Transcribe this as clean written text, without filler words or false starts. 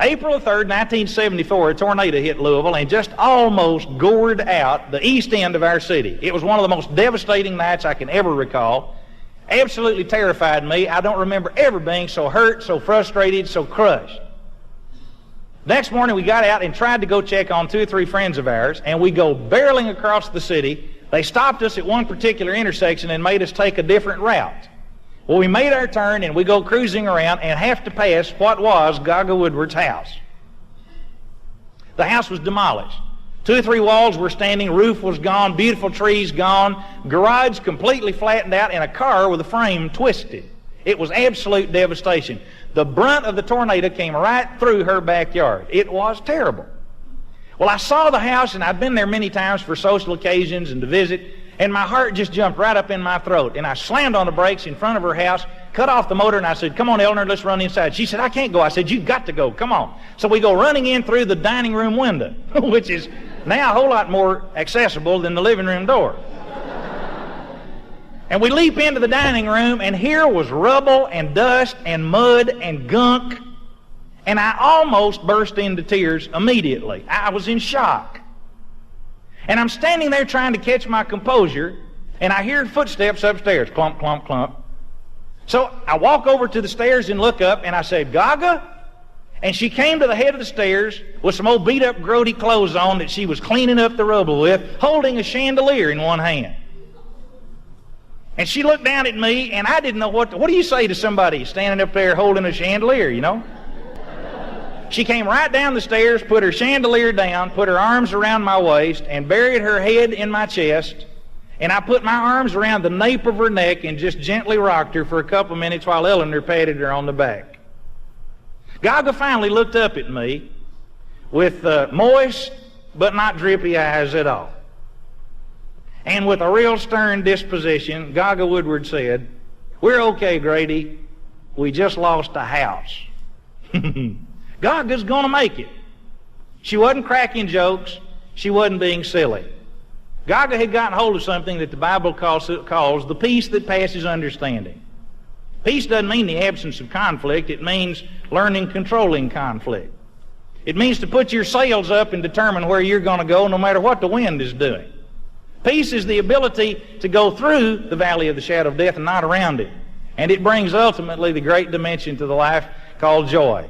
April 3rd, 1974, a tornado hit Louisville and just almost gored out the east end of our city. It was one of the most devastating nights I can ever recall. Absolutely terrified me. I don't remember ever being so hurt, so frustrated, so crushed. Next morning we got out and tried to go check on 2 or 3 friends of ours, and we go barreling across the city. They stopped us at one particular intersection and made us take a different route. Well, we made our turn and we go cruising around and have to pass what was Gaga Woodward's house. The house was demolished. 2 or 3 walls were standing, roof was gone, beautiful trees gone, garage completely flattened out, and a car with a frame twisted. It was absolute devastation. The brunt of the tornado came right through her backyard. It was terrible. Well, I saw the house, and I'd been there many times for social occasions and to visit, and my heart just jumped right up in my throat. And I slammed on the brakes in front of her house, cut off the motor, and I said, "Come on, Eleanor, let's run inside." She said, "I can't go." I said, "You've got to go. Come on." So we go running in through the dining room window, which is now a whole lot more accessible than the living room door. And we leap into the dining room, and here was rubble and dust and mud and gunk. And I almost burst into tears immediately. I was in shock. And I'm standing there trying to catch my composure, and I hear footsteps upstairs, clump, clump, clump. So I walk over to the stairs and look up, and I said, "Gaga?" And she came to the head of the stairs with some old beat-up grody clothes on that she was cleaning up the rubble with, holding a chandelier in one hand. And she looked down at me, and I didn't know what do you say to somebody standing up there holding a chandelier, you know? She came right down the stairs, put her chandelier down, put her arms around my waist, and buried her head in my chest. And I put my arms around the nape of her neck and just gently rocked her for a couple of minutes while Eleanor patted her on the back. Gaga finally looked up at me with moist but not drippy eyes at all. And with a real stern disposition, Gaga Woodward said, "We're okay, Grady. We just lost a house." Gaga's going to make it. She wasn't cracking jokes. She wasn't being silly. Gaga had gotten hold of something that the Bible calls the peace that passes understanding. Peace doesn't mean the absence of conflict. It means learning controlling conflict. It means to put your sails up and determine where you're going to go no matter what the wind is doing. Peace is the ability to go through the valley of the shadow of death and not around it. And it brings ultimately the great dimension to the life called joy.